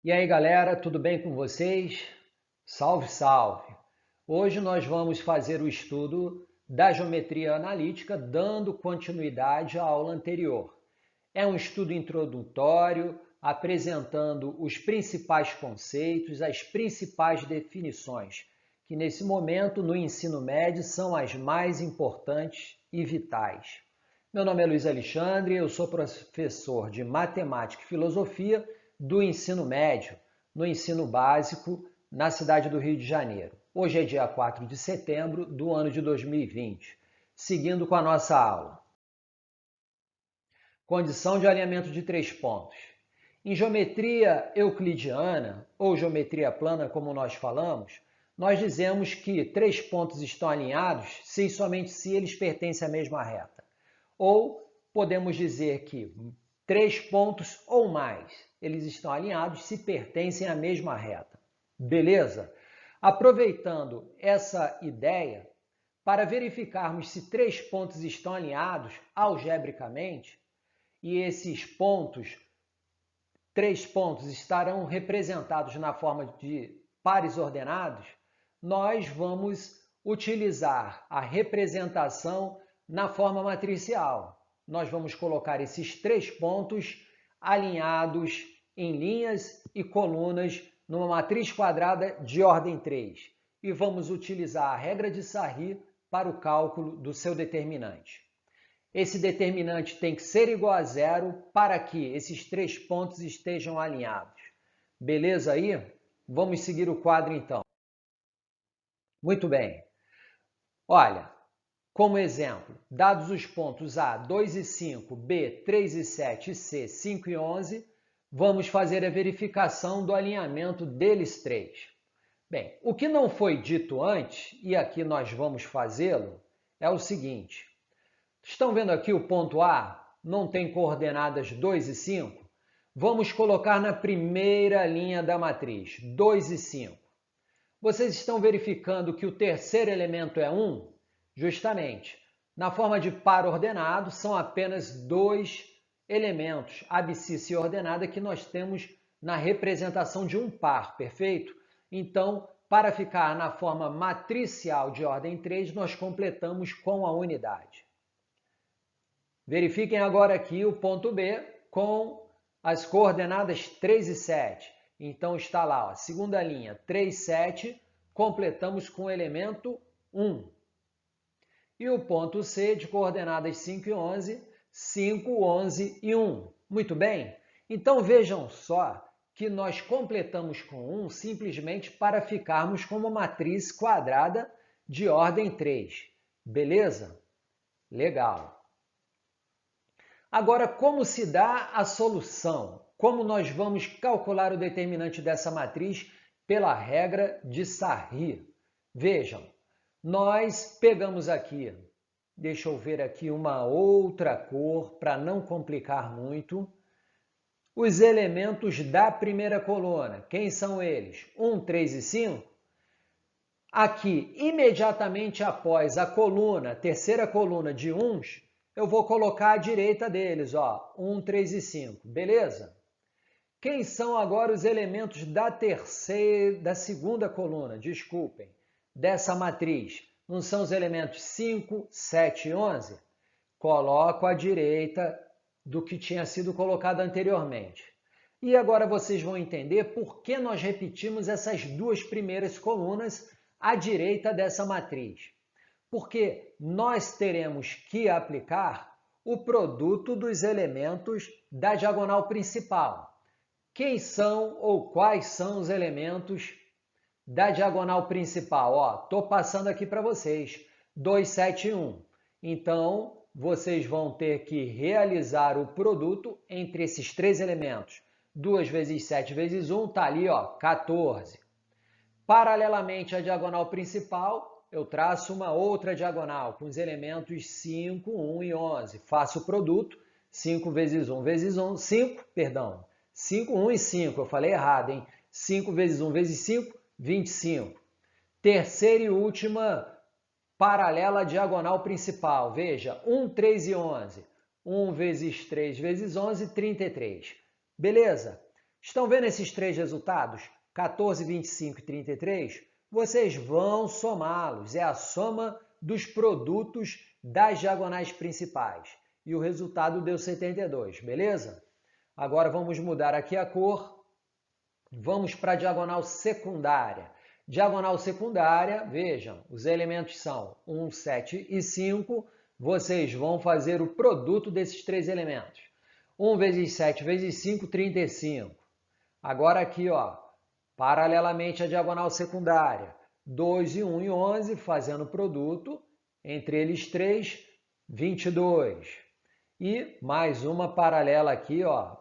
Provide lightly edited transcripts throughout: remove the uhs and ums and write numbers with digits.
E aí, galera, tudo bem com vocês? Salve, salve! Hoje nós vamos fazer o estudo da geometria analítica, dando continuidade à aula anterior. É um estudo introdutório, apresentando os principais conceitos, as principais definições, que nesse momento no ensino médio são as mais importantes e vitais. Meu nome é Luiz Alexandre, eu sou professor de Matemática e Filosofia do ensino médio, no ensino básico, na cidade do Rio de Janeiro. Hoje é dia 4 de setembro do ano de 2020. Seguindo com a nossa aula. Condição de alinhamento de três pontos. Em geometria euclidiana, ou geometria plana, como nós falamos, nós dizemos que três pontos estão alinhados se e somente se eles pertencem à mesma reta. Ou podemos dizer que três pontos ou mais, eles estão alinhados se pertencem à mesma reta. Beleza? Aproveitando essa ideia, para verificarmos se três pontos estão alinhados algebricamente, e esses pontos, três pontos, estarão representados na forma de pares ordenados, nós vamos utilizar a representação na forma matricial. Nós vamos colocar esses três pontos alinhados em linhas e colunas numa matriz quadrada de ordem 3 e vamos utilizar a regra de Sarri para o cálculo do seu determinante. Esse determinante tem que ser igual a zero para que esses três pontos estejam alinhados. Beleza aí? Vamos seguir o quadro então. Muito bem. Olha, como exemplo, dados os pontos A, 2 e 5, B, 3 e 7 e C, 5 e 11, vamos fazer a verificação do alinhamento deles três. Bem, o que não foi dito antes, e aqui nós vamos fazê-lo, é o seguinte. Estão vendo aqui o ponto A? Não tem coordenadas 2 e 5? Vamos colocar na primeira linha da matriz, 2 e 5. Vocês estão verificando que o terceiro elemento é 1? Justamente. Na forma de par ordenado, são apenas dois elementos, abscissa e ordenada, que nós temos na representação de um par, perfeito? Então, para ficar na forma matricial de ordem 3, nós completamos com a unidade. Verifiquem agora aqui o ponto B com as coordenadas 3 e 7. Então está lá, ó, segunda linha, 3, 7, completamos com o elemento 1. E o ponto C de coordenadas 5 e 11, 5, 11 e 1. Muito bem? Então vejam só que nós completamos com 1 simplesmente para ficarmos com uma matriz quadrada de ordem 3. Beleza? Legal. Agora, como se dá a solução? Como nós vamos calcular o determinante dessa matriz pela regra de Sarri? Vejam, nós pegamos aqui, deixa eu ver aqui uma outra cor para não complicar muito, os elementos da primeira coluna. Quem são eles? 1, 3 e 5. Aqui, imediatamente após a coluna, terceira coluna de uns, eu vou colocar à direita deles, ó, 1, 3 e 5, beleza? Quem são agora os elementos da segunda coluna, desculpem, dessa matriz? Não são os elementos 5, 7 e 11? Coloco à direita do que tinha sido colocado anteriormente. E agora vocês vão entender por que nós repetimos essas duas primeiras colunas à direita dessa matriz. Porque nós teremos que aplicar o produto dos elementos da diagonal principal. Quem são ou quais são os elementos da diagonal principal? Estou passando aqui para vocês, 2, 7 e 1. Então, vocês vão ter que realizar o produto entre esses três elementos. 2 vezes 7 vezes 1, está ali, ó, 14. Paralelamente à diagonal principal, eu traço uma outra diagonal com os elementos 5, 1 e 11. Faço o produto, 5 vezes 1 vezes 1, 5, perdão, 5, 1 e 5, eu falei errado, hein? 5 vezes 1 vezes 5, 25. Terceira e última paralela à diagonal principal, veja, 1, 3 e 11. 1 vezes 3 vezes 11, 33. Beleza? Estão vendo esses três resultados? 14, 25 e 33? Vocês vão somá-los. É a soma dos produtos das diagonais principais. E o resultado deu 72, beleza? Agora vamos mudar aqui a cor. Vamos para a diagonal secundária. Diagonal secundária, vejam, os elementos são 1, 7 e 5. Vocês vão fazer o produto desses três elementos. 1 vezes 7 vezes 5, 35. Agora aqui, ó, paralelamente à diagonal secundária, 2 e 1 e 11, fazendo o produto, entre eles 3, 22. E mais uma paralela aqui, ó,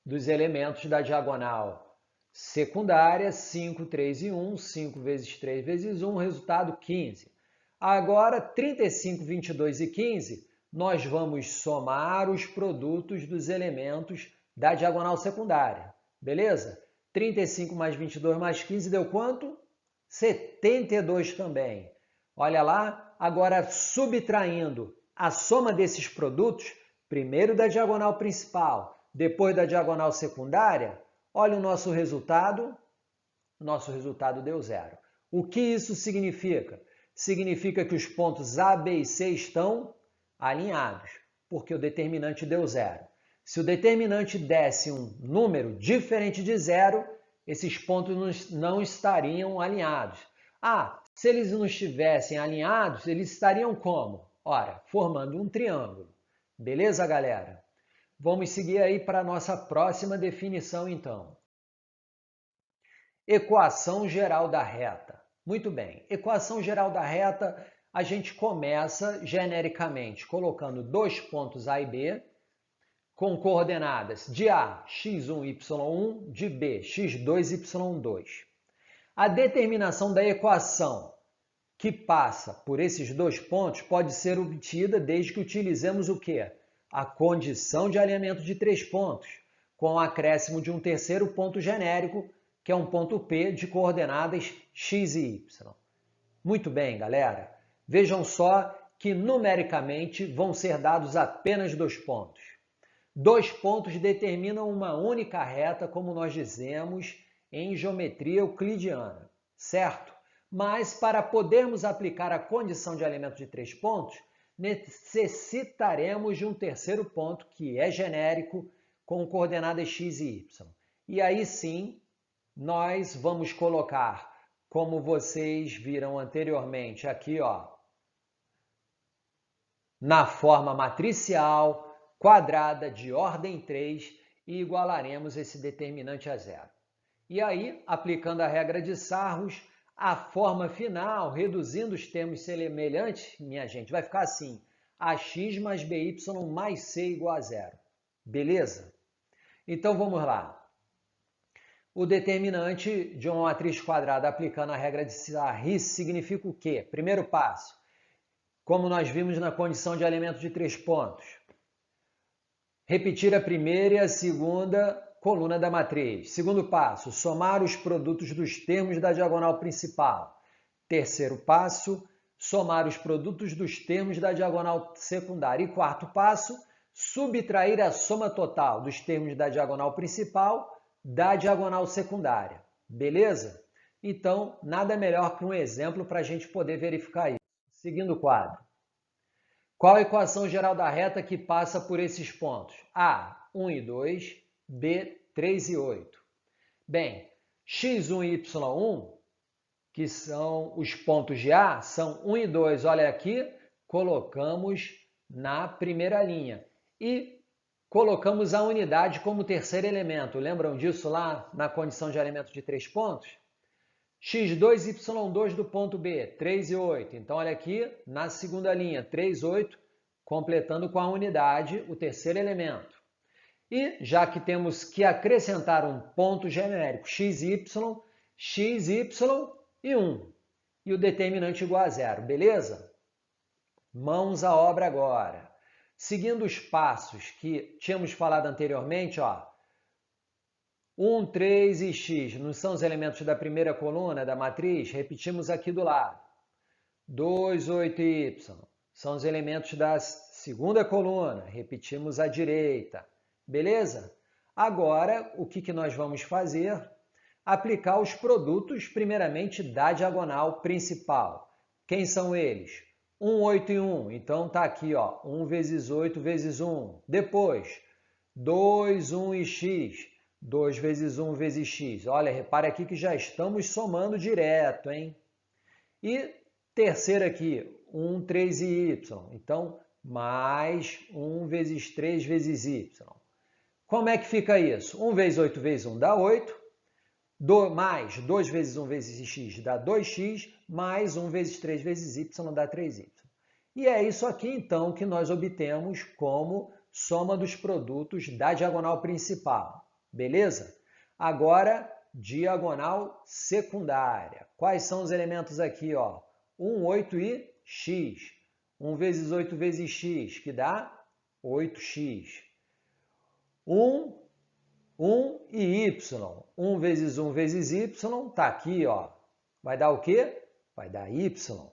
dos elementos da diagonal secundária, 5, 3 e 1, 5 vezes 3 vezes 1, resultado 15. Agora, 35, 22 e 15, nós vamos somar os produtos dos elementos da diagonal secundária, beleza? 35 mais 22 mais 15 deu quanto? 72 também. Olha lá, agora subtraindo a soma desses produtos, primeiro da diagonal principal, depois da diagonal secundária, olha o nosso resultado deu 0. O que isso significa? Significa que os pontos A, B e C estão alinhados, porque o determinante deu 0. Se o determinante desse um número diferente de 0, esses pontos não estariam alinhados. Ah, se eles não estivessem alinhados, eles estariam como? Ora, formando um triângulo. Beleza, galera? Vamos seguir aí para a nossa próxima definição, então. Equação geral da reta. Muito bem, equação geral da reta, a gente começa genericamente colocando dois pontos A e B, com coordenadas de A, x1, y1, de B, x2, y2. A determinação da equação que passa por esses dois pontos pode ser obtida desde que utilizemos o quê? A condição de alinhamento de três pontos, com o acréscimo de um terceiro ponto genérico, que é um ponto P de coordenadas x e y. Muito bem, galera. Vejam só que numericamente vão ser dados apenas dois pontos. Dois pontos determinam uma única reta, como nós dizemos em geometria euclidiana, certo? Mas para podermos aplicar a condição de alinhamento de três pontos, necessitaremos de um terceiro ponto que é genérico com coordenadas x e y. E aí sim, nós vamos colocar, como vocês viram anteriormente aqui, ó, na forma matricial, quadrada de ordem 3 e igualaremos esse determinante a zero. E aí, aplicando a regra de Sarros, a forma final, reduzindo os termos semelhantes, minha gente, vai ficar assim: ax mais by mais c igual a zero. Beleza? Então vamos lá. O determinante de uma matriz quadrada aplicando a regra de Sarris significa o quê? Primeiro passo, como nós vimos na condição de alinhamento de três pontos. Repetir a primeira e a segunda coluna da matriz. Segundo passo, somar os produtos dos termos da diagonal principal. Terceiro passo, somar os produtos dos termos da diagonal secundária. E quarto passo, subtrair a soma total dos termos da diagonal principal da diagonal secundária. Beleza? Então, nada melhor que um exemplo para a gente poder verificar isso. Seguindo o quadro. Qual a equação geral da reta que passa por esses pontos? A, 1 e 2, B, 3 e 8. Bem, x1 e y1, que são os pontos de A, são 1 e 2. Olha aqui, colocamos na primeira linha. E colocamos a unidade como terceiro elemento. Lembram disso lá na condição de alinhamento de três pontos? x2 e y2 do ponto B, 3 e 8. Então, olha aqui, na segunda linha, 3, 8, completando com a unidade o terceiro elemento. E, já que temos que acrescentar um ponto genérico, x, y e 1. E o determinante igual a zero, beleza? Mãos à obra agora. Seguindo os passos que tínhamos falado anteriormente, ó, 1, 3 e x não são os elementos da primeira coluna da matriz? Repetimos aqui do lado. 2, 8 e y são os elementos da segunda coluna. Repetimos à direita. Beleza? Agora, o que nós vamos fazer? Aplicar os produtos, primeiramente, da diagonal principal. Quem são eles? 1, 8 e 1. Então, está aqui, ó, 1 vezes 8 vezes 1. Depois, 2, 1 e x. 2 vezes 1 vezes x. Olha, repare aqui que já estamos somando direto, hein? E terceira aqui, 1, 3 e y. Então, mais 1 vezes 3 vezes y. Como é que fica isso? 1 vezes 8 vezes 1 dá 8. Mais 2 vezes 1 vezes x dá 2x. Mais 1 vezes 3 vezes y dá 3y. E é isso aqui, então, que nós obtemos como soma dos produtos da diagonal principal. Beleza? Agora, diagonal secundária. Quais são os elementos aqui? Ó? 1, 8 e x. 1 vezes 8 vezes x, que dá 8x. 1 e y. 1 vezes 1 vezes y, está aqui, ó. Vai dar o quê? Vai dar y.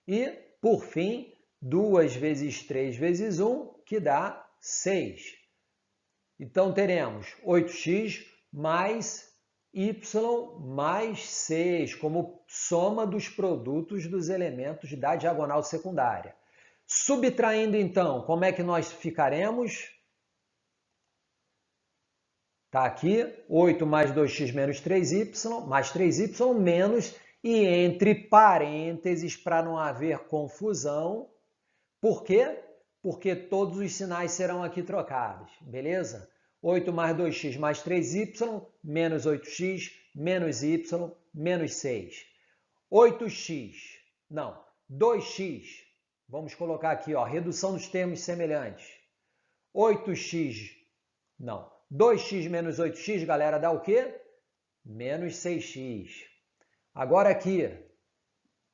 E, por fim, 2 vezes 3 vezes 1, que dá 6. Então, teremos 8x mais y mais 6, como soma dos produtos dos elementos da diagonal secundária. Subtraindo, então, como é que nós ficaremos? Está aqui, 8 mais 2x menos 3y, mais 3y menos, e entre parênteses, para não haver confusão. Por quê? Porque todos os sinais serão aqui trocados, beleza? 8 mais 2x mais 3y, menos 8x, menos y, menos 6. 8x, não, 2x, vamos colocar aqui, ó, redução dos termos semelhantes. 8x, não, 2x menos 8x, galera, dá o quê? Menos 6x. Agora aqui,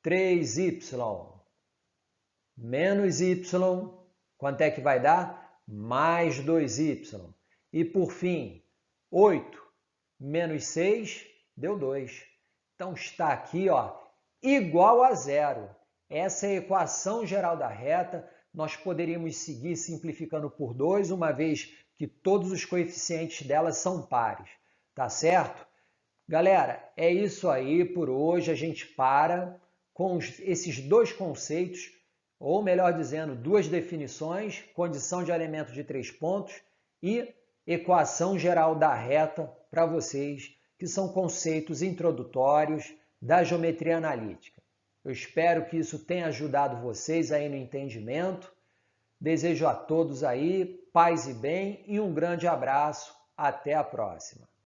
3y menos y, quanto é que vai dar? Mais 2y. E por fim, 8 menos 6 deu 2. Então está aqui, ó, igual a zero. Essa é a equação geral da reta. Nós poderíamos seguir simplificando por 2, uma vez que todos os coeficientes dela são pares. Tá certo? Galera, é isso aí por hoje. A gente para com esses dois conceitos, ou melhor dizendo, duas definições, condição de elemento de 3 pontos e equação geral da reta para vocês, que são conceitos introdutórios da geometria analítica. Eu espero que isso tenha ajudado vocês aí no entendimento. Desejo a todos aí paz e bem e um grande abraço. Até a próxima.